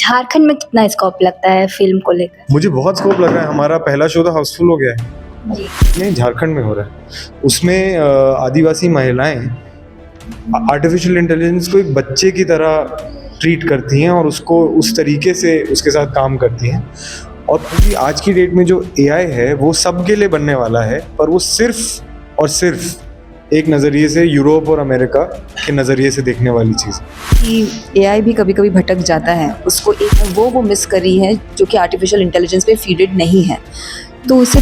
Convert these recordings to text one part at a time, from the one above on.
झारखंड में कितना स्कोप लगता है फ़िल्म को लेकर? मुझे बहुत स्कोप लग रहा है। हमारा पहला शो तो हाउसफुल हो गया है। जी। नहीं, झारखंड में हो रहा है। उसमें आदिवासी महिलाएं आर्टिफिशियल इंटेलिजेंस को एक बच्चे की तरह ट्रीट करती हैं और उसको उस तरीके से उसके साथ काम करती हैं। और पूरी आज की डेट में जो एआई है वो सबके लिए बनने वाला है, पर वो सिर्फ और सिर्फ एक नज़रिए से यूरोप और अमेरिका के नज़रिए से देखने वाली चीज़ है। कि एआई भी कभी कभी भटक जाता है, उसको एक वो मिस करी है जो कि आर्टिफिशियल इंटेलिजेंस पे फीडेड नहीं है, तो उसे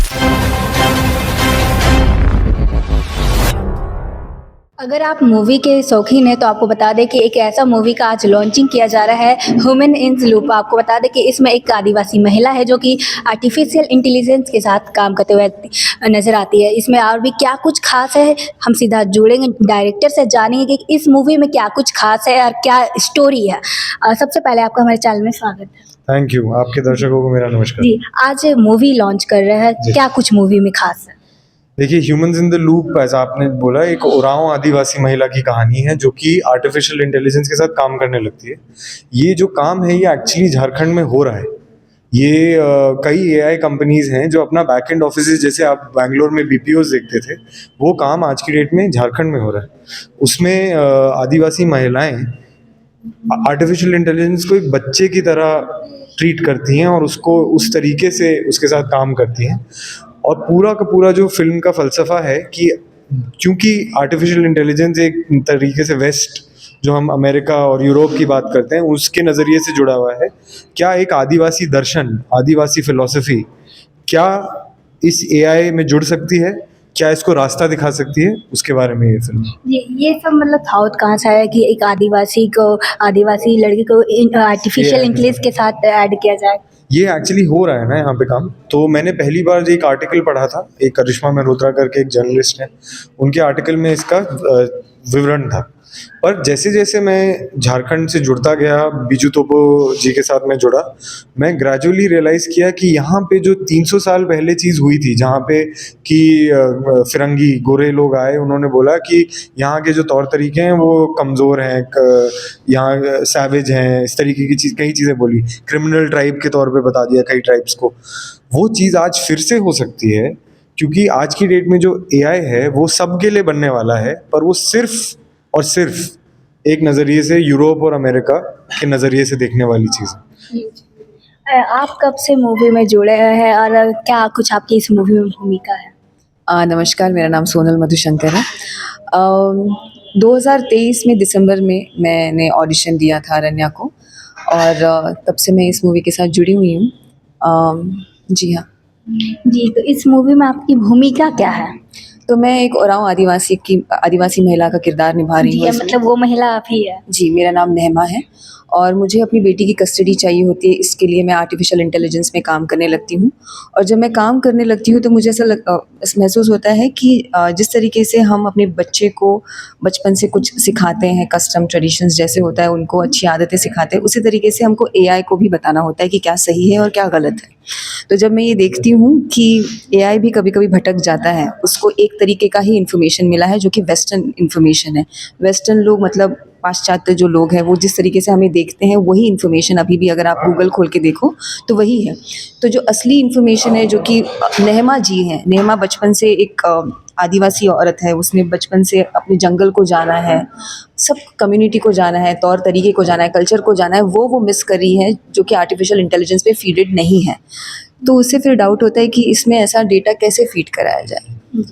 अगर आप मूवी के शौकीन हैं तो आपको बता दें कि एक ऐसा मूवी का आज लॉन्चिंग किया जा रहा है, ह्यूमन इन लूप। आपको बता दें कि इसमें एक आदिवासी महिला है जो कि आर्टिफिशियल इंटेलिजेंस के साथ काम करते हुए नज़र आती है। इसमें और भी क्या कुछ खास है, हम सीधा जुड़ेंगे डायरेक्टर से, जानेंगे कि इस मूवी में क्या कुछ खास है और क्या स्टोरी है। सबसे पहले आपका हमारे चैनल में स्वागत है। Thank you. आपके दर्शकों को मेरा नमस्कार। जी, आज मूवी लॉन्च कर रहे हैं, क्या कुछ मूवी में खास है? देखिए, ह्यूमंस इन द लूप, ऐसा आपने बोला, एक ओराओं आदिवासी महिला की कहानी है जो कि आर्टिफिशियल इंटेलिजेंस के साथ काम करने लगती है। ये जो काम है ये एक्चुअली झारखंड में हो रहा है। ये कई एआई कंपनीज हैं जो अपना बैक एंड ऑफिस, जैसे आप बैंगलोर में बीपीओज देखते थे, वो काम आज की डेट में झारखंड में हो रहा है। उसमें आदिवासी महिलाएं आर्टिफिशियल इंटेलिजेंस को एक बच्चे की तरह ट्रीट करती हैं और उसको उस तरीके से उसके साथ काम करती हैं। और पूरा का पूरा जो फिल्म का फ़लसफ़ा है कि क्योंकि आर्टिफिशियल इंटेलिजेंस एक तरीके से वेस्ट, जो हम अमेरिका और यूरोप की बात करते हैं, उसके नज़रिए से जुड़ा हुआ है। क्या एक आदिवासी दर्शन, आदिवासी फ़िलॉसफ़ी क्या इस एआई में जुड़ सकती है? क्या इसको रास्ता दिखा सकती है? उसके बारे में ये फिल्म। ये सब मतलब थॉट कहाँ से आया कि एक आदिवासी लड़की को आर्टिफिशियल इंटेलिजेंस के साथ ऐड किया जाए? ये एक्चुअली हो रहा है ना यहाँ पे काम। तो मैंने पहली बार एक आर्टिकल पढ़ा था, एक करिश्मा मल्होत्रा करके एक जर्नलिस्ट है, उनके आर्टिकल में इसका विवरण था। पर जैसे जैसे मैं झारखंड से जुड़ता गया, बीजू तोपो जी के साथ मैं जुड़ा, मैं ग्रेजुअली रियलाइज़ किया कि यहाँ पे जो 300 साल पहले चीज़ हुई थी, जहाँ पे कि फिरंगी गोरे लोग आए, उन्होंने बोला कि यहाँ के जो तौर तरीके हैं वो कमज़ोर हैं, यहाँ सैवेज हैं, इस तरीके की कई चीज़ें बोली, क्रिमिनल ट्राइब के तौर पे बता दिया कई ट्राइब्स को। वो चीज़ आज फिर से हो सकती है, क्योंकि आज की डेट में जो एआई है वो सबके लिए बनने वाला है, पर वो सिर्फ और सिर्फ एक नज़रिए से यूरोप और अमेरिका के नज़रिए से देखने वाली चीज़ है। आप कब से मूवी में जुड़े हैं और क्या कुछ आपकी इस मूवी में भूमिका है? नमस्कार, मेरा नाम सोनल मधुशंकर है। 2023 में दिसंबर में मैंने ऑडिशन दिया था अरण्या को, और तब से मैं इस मूवी के साथ जुड़ी हुई हूँ। जी हाँ। जी, तो इस मूवी में आपकी भूमिका क्या है? तो मैं एक ओराओं आदिवासी महिला का किरदार निभा रही हूँ। मतलब वो महिला आप ही है? जी, मेरा नाम नेहमा है और मुझे अपनी बेटी की कस्टडी चाहिए होती है। इसके लिए मैं आर्टिफिशियल इंटेलिजेंस में काम करने लगती हूँ, और जब मैं काम करने लगती हूँ तो मुझे ऐसा महसूस होता है कि जिस तरीके से हम अपने बच्चे को बचपन से कुछ सिखाते हैं, कस्टम ट्रेडिशंस जैसे होता है, उनको अच्छी आदतें सिखाते हैं, उसी तरीके से हमको एआई को भी बताना होता है कि क्या सही है और क्या गलत है। तो जब मैं ये देखती हूँ कि एआई भी कभी कभी भटक जाता है, उसको एक तरीके का ही इन्फॉर्मेशन मिला है जो कि वेस्टर्न इन्फॉर्मेशन है। वेस्टर्न लोग मतलब पाश्चात्य जो लोग हैं, वो जिस तरीके से हमें देखते हैं वही इन्फॉर्मेशन अभी भी अगर आप गूगल खोल के देखो तो वही है। तो जो असली इन्फॉर्मेशन है, जो कि नेहमा जी हैं, नेहमा बचपन से एक आदिवासी औरत है, उसने बचपन से अपने जंगल को जाना है, सब कम्युनिटी को जाना है, तौर तरीके को जाना है, कल्चर को जाना है, वो मिस कर रही है जो कि आर्टिफिशियल इंटेलिजेंस पे फीडेड नहीं है। तो उससे फिर डाउट होता है कि इसमें ऐसा डेटा कैसे फीड कराया जाए।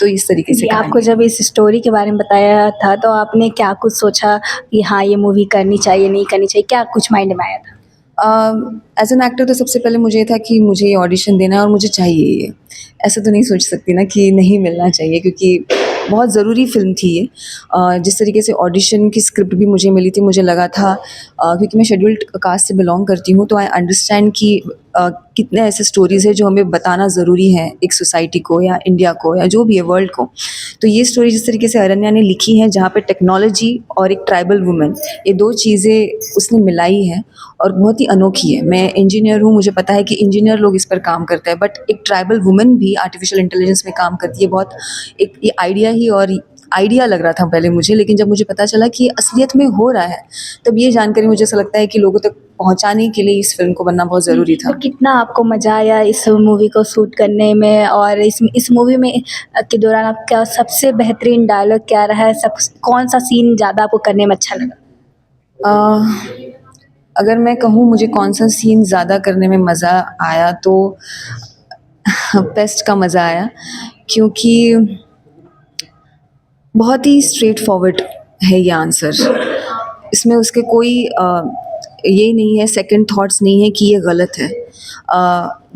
तो इस तरीके से आपको जब इस स्टोरी के बारे में बताया था तो आपने क्या कुछ सोचा कि हाँ ये मूवी करनी चाहिए, नहीं करनी चाहिए, क्या कुछ माइंड में आया था? एज एन एक्टर तो सबसे पहले मुझे ये था कि मुझे ये ऑडिशन देना है और मुझे चाहिए ये। ऐसा तो नहीं सोच सकती ना कि नहीं मिलना चाहिए, क्योंकि बहुत ज़रूरी फ़िल्म थी ये। जिस तरीके से ऑडिशन की स्क्रिप्ट भी मुझे मिली थी, मुझे लगा था, क्योंकि मैं शेड्यूल्ड कास्ट से बिलोंग करती हूँ, तो आई अंडरस्टैंड कि कितने ऐसे स्टोरीज़ है जो हमें बताना ज़रूरी है एक सोसाइटी को या इंडिया को या जो भी है वर्ल्ड को। तो ये स्टोरी जिस तरीके से अरण्या ने लिखी है, जहाँ पे टेक्नोलॉजी और एक ट्राइबल वुमेन, ये दो चीज़ें उसने मिलाई हैं और बहुत ही अनोखी है। मैं इंजीनियर हूँ, मुझे पता है कि इंजीनियर लोग इस पर काम करते हैं, बट एक ट्राइबल वुमेन भी आर्टिफिशियल इंटेलिजेंस में काम करती है। बहुत एक ये आइडिया ही और आइडिया लग रहा था पहले मुझे, लेकिन जब मुझे पता चला कि ये असलियत में हो रहा है, तब ये जानकर मुझे ऐसा लगता है कि लोगों तक पहुंचाने के लिए इस फिल्म को बनना बहुत ज़रूरी था। तो कितना आपको मज़ा आया इस मूवी को शूट करने में, और इस मूवी में के दौरान आपका सबसे बेहतरीन डायलॉग क्या रहा है? सब कौन सा सीन ज़्यादा आपको करने में अच्छा लगा? अ, अगर मैं कहूँ मुझे कौन सा सीन ज़्यादा करने में मज़ा आया, तो पेस्ट का मज़ा आया, क्योंकि बहुत ही स्ट्रेट फॉरवर्ड है ये आंसर। इसमें उसके कोई ये नहीं है, सेकंड थॉट्स नहीं है कि ये गलत है।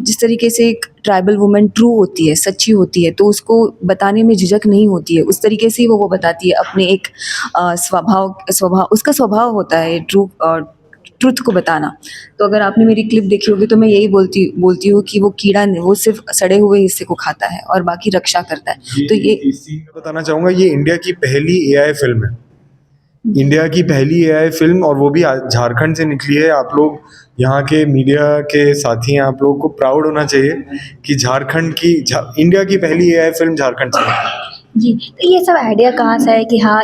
जिस तरीके से एक ट्राइबल वुमन ट्रू होती है, सच्ची होती है, तो उसको बताने में झिझक नहीं होती है, उस तरीके से ही वो बताती है अपने एक स्वभाव उसका स्वभाव होता है ट्रुथ को बताना। तो अगर आपने मेरी क्लिप देखी होगी तो मैं यही बोलती हूँ कि वो कीड़ा नहीं, वो सिर्फ सड़े हुए हिस्से को खाता है और बाकी रक्षा करता है। तो ये इस सीन में बताना चाहूंगा, ये इंडिया की पहली एआई फिल्म है। इंडिया की पहली एआई फिल्म, और वो भी झारखंड से निकली है। आप लोग यहाँ के मीडिया के साथी हैं, आप लोगों को प्राउड होना चाहिए कि इंडिया की पहली एआई फिल्म झारखंड से निकली। जी, तो ये सब आइडिया कहाँ से है कि हाँ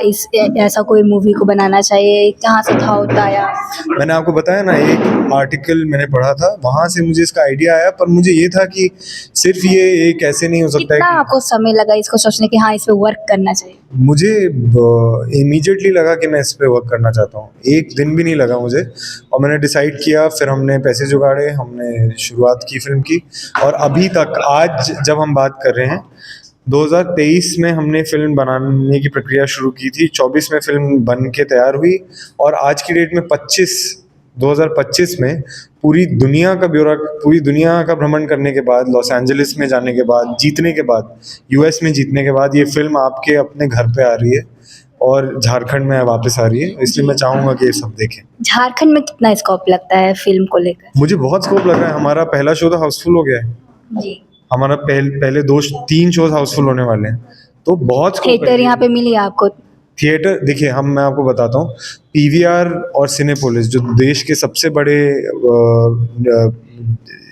ऐसा कोई मूवी को बनाना चाहिए, कहाँ से थॉट आया? मैंने आपको बताया ना, एक आर्टिकल मैंने पढ़ा था, वहां से मुझे इसका आइडिया आया। पर मुझे ये था कि सिर्फ ये एक ऐसे नहीं हो सकता है कितना कि आपको समय लगा इसको सोचने कि हाँ इस पे वर्क करना चाहिए? मुझे इमीडिएटली लगा कि मैं इस पे वर्क करना चाहता हूँ। एक दिन भी नहीं लगा मुझे, और मैंने डिसाइड किया। फिर हमने पैसे जुगाड़े, हमने शुरुआत की फिल्म की, और अभी तक आज जब हम बात कर रहे हैं, 2023 में हमने फिल्म बनाने की प्रक्रिया शुरू की थी, 24 में फिल्म बन के तैयार हुई, और आज की डेट में 2025 में पूरी दुनिया का भ्रमण करने के बाद, लॉस एंजलिस में जाने के बाद, जीतने के बाद, यूएस में जीतने के बाद, ये फिल्म आपके अपने घर पे आ रही है और झारखंड में वापस आ रही है। इसलिए मैं चाहूँगा कि ये सब देखें। झारखंड में कितना स्कोप लगता है फिल्म को लेकर? मुझे बहुत स्कोप लग रहा है। हमारा पहला शो तो हाउसफुल हो गया है। जी, हमारा पहले 3 शोज हाउसफुल होने वाले हैं, तो बहुत स्कोप है। थिएटर यहाँ पे मिली आपको? थिएटर देखिए, मैं आपको बताता हूँ, पीवीआर और सिनेपोलिस जो देश के सबसे बड़े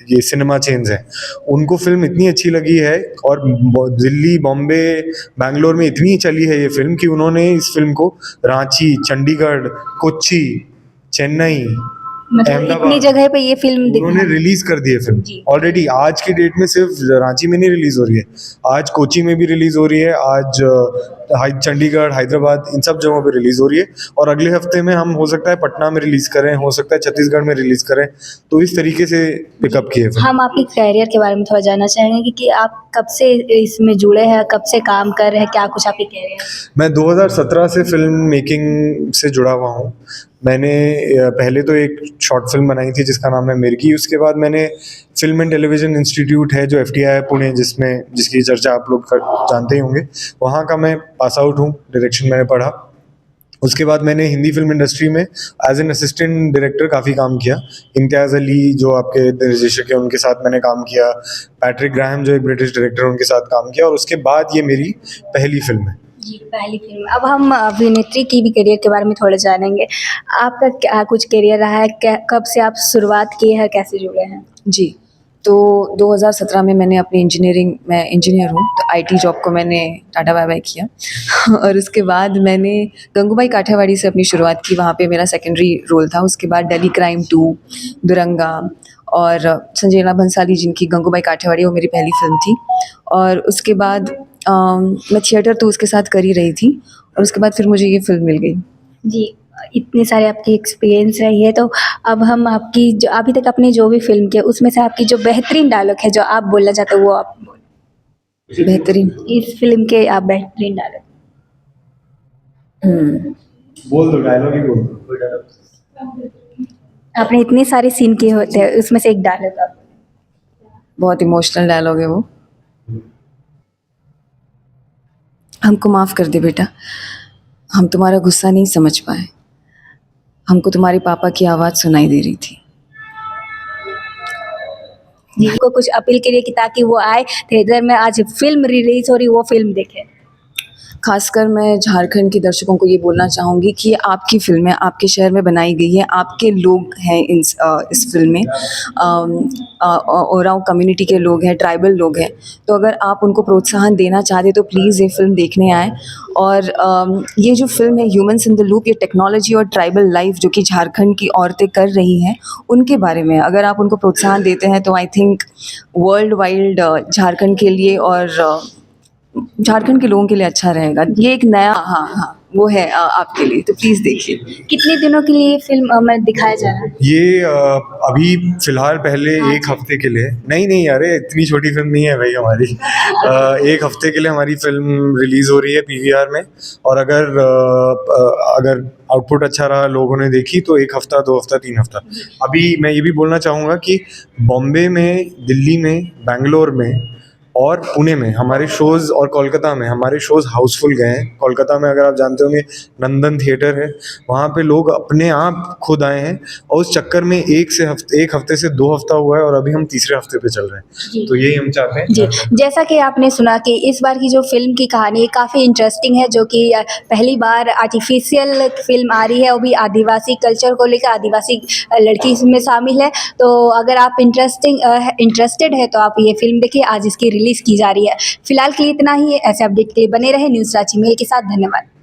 ये सिनेमा चेन्स हैं, उनको फिल्म इतनी अच्छी लगी है, और दिल्ली, बॉम्बे, बैंगलोर में इतनी चली है ये फिल्म कि उन्होंने इस फिल्म को रांची, चंडीगढ़, कोच्चि, चेन्नई, मतलब अहमदाबाद, इतनी जगह पे ये फिल्म उन्होंने रिलीज कर दी है फिल्म जी। ऑलरेडी। आज की डेट में सिर्फ रांची में नहीं रिलीज हो रही है, आज कोची में भी रिलीज हो रही है, आज चंडीगढ़, हैदराबाद, इन सब जगहों पे रिलीज हो रही है, और अगले हफ्ते में हम हो सकता है पटना में रिलीज करें, हो सकता है छत्तीसगढ़ में रिलीज करें। तो इस तरीके से पिकअप किए फिल्म। हम आपके कैरियर के बारे में थोड़ा जानना चाहेंगे कि आप कब से इसमें जुड़े हैं, कब से काम कर रहे हैं, क्या कुछ आपकी कैरियर? मैं 2017 से फिल्म मेकिंग से जुड़ा हुआ हूँ। मैंने पहले तो एक शॉर्ट फिल्म बनाई थी जिसका नाम है मिर्गी। उसके बाद मैंने फिल्म एंड टेलीविज़न इंस्टीट्यूट है जो FTI है पुणे, जिसकी चर्चा आप लोग जानते ही होंगे, वहाँ का मैं पास आउट हूँ। डायरेक्शन मैंने पढ़ा। उसके बाद मैंने हिंदी फिल्म इंडस्ट्री में एज एन असिस्टेंट डायरेक्टर काफ़ी काम किया। इम्तियाज़ अली जो आपके निर्देशक हैं, उनके साथ मैंने काम किया। पैट्रिक ग्राहम जो एक ब्रिटिश डायरेक्टर, उनके साथ काम किया। और उसके बाद ये मेरी पहली फिल्म है। जी, पहली फिल्म। अब हम अभिनेत्री की भी करियर के बारे में थोड़ा जानेंगे। आपका क्या कुछ करियर रहा है? कब से आप शुरुआत किए हैं, कैसे जुड़े हैं? जी, तो 2017 में मैं इंजीनियर हूँ, तो IT जॉब को मैंने टाटा बाय-बाय किया और उसके बाद मैंने गंगूबाई काठियावाड़ी से अपनी शुरुआत की, वहाँ पे मेरा सेकेंडरी रोल था। उसके बाद दिल्ली क्राइम 2, दुरंगा और संजना भंसाली जिनकी गंगूबाई काठियावाड़ी, वो मेरी पहली फिल्म थी। और उसके बाद मैं थिएटर तो उसके साथ कर ही रही थी, और उसके बाद फिर मुझे ये फिल्म मिल गई। जी, इतनी सारी आपकी एक्सपीरियंस रही है, तो अब हम आपकी जो अभी तक आपने जो भी फ़िल्म किया, उसमें से आपकी जो बेहतरीन डायलॉग है, जो आप बोलना चाहते हो, वो आप बोलें। बेहतरीन इस फ़िल्म के आप बेहतरीन डायलॉग। बोल दो, डायलॉग ही बोल दो, कोई डायलॉग। आपने इतने सारे सीन किए होते हैं, उसमें से एक डायलॉग आप। बहुत इमोशनल डायलॉग है वो। हमको माफ़ कर दे बेटा, हम तुम्हारा गुस्सा नहीं समझ पाए। हमको तुम्हारे पापा की आवाज़ सुनाई दे रही थी। जिनको कुछ अपील करिए कि ताकि वो आए थिएटर में, आज फ़िल्म रिलीज़ हो रही, वो फ़िल्म देखें। खासकर मैं झारखंड के दर्शकों को ये बोलना चाहूँगी कि ये आपकी फ़िल्म है, आपके शहर में बनाई गई है, आपके लोग हैं इस फ़िल्म में। ओरांव कम्युनिटी के लोग हैं, ट्राइबल लोग हैं। तो अगर आप उनको प्रोत्साहन देना चाहते तो प्लीज़ ये फ़िल्म देखने आएँ। और ये जो फ़िल्म है ह्यूमन्स इन द लूप, ये टेक्नोलॉजी और ट्राइबल लाइफ़ जो कि झारखंड की औरतें कर रही हैं, उनके बारे में अगर आप उनको प्रोत्साहन देते हैं तो I think world wide Jharkhand के लिए और झारखंड के लोगों के लिए अच्छा रहेगा। ये एक नया हाँ, वो है आपके लिए, तो प्लीज़ देखिए। कितने दिनों के लिए ये फिल्म में दिखाया जा रहा है? ये अभी फिलहाल पहले एक हफ्ते के लिए नहीं अरे इतनी छोटी फिल्म नहीं है भाई हमारी। एक हफ्ते के लिए हमारी फिल्म रिलीज़ हो रही है पीवीआर में, और अगर आउटपुट अच्छा रहा, लोगों ने देखी, तो एक हफ्ता, 2 हफ्ता, 3 हफ्ता। अभी मैं ये भी बोलना चाहूँगा कि बॉम्बे में, दिल्ली में, बैंगलोर में और पुणे में हमारे शोज़, और कोलकाता में हमारे शोज़ हाउसफुल गए हैं। कोलकाता में अगर आप जानते होंगे नंदन थिएटर है, वहाँ पे लोग अपने आप खुद आए हैं, और उस चक्कर में एक हफ्ते से 2 हफ्ता हुआ है, और अभी हम तीसरे हफ्ते पे चल रहे हैं। तो यही हम चाहते हैं। जी, जैसा कि आपने सुना कि इस बार की जो फ़िल्म की कहानी है काफ़ी इंटरेस्टिंग है, जो कि पहली बार आर्टिफिशियल फ़िल्म आ रही है, वो भी आदिवासी कल्चर को लेकर, आदिवासी लड़की इसमें शामिल है। तो अगर आप इंटरेस्टेड है तो आप ये फ़िल्म देखिए, आज इसकी रिलीज़ की जा रही है। फिलहाल के लिए इतना ही है। ऐसे अपडेट के लिए बने रहे न्यूज़ रांची में के साथ। धन्यवाद।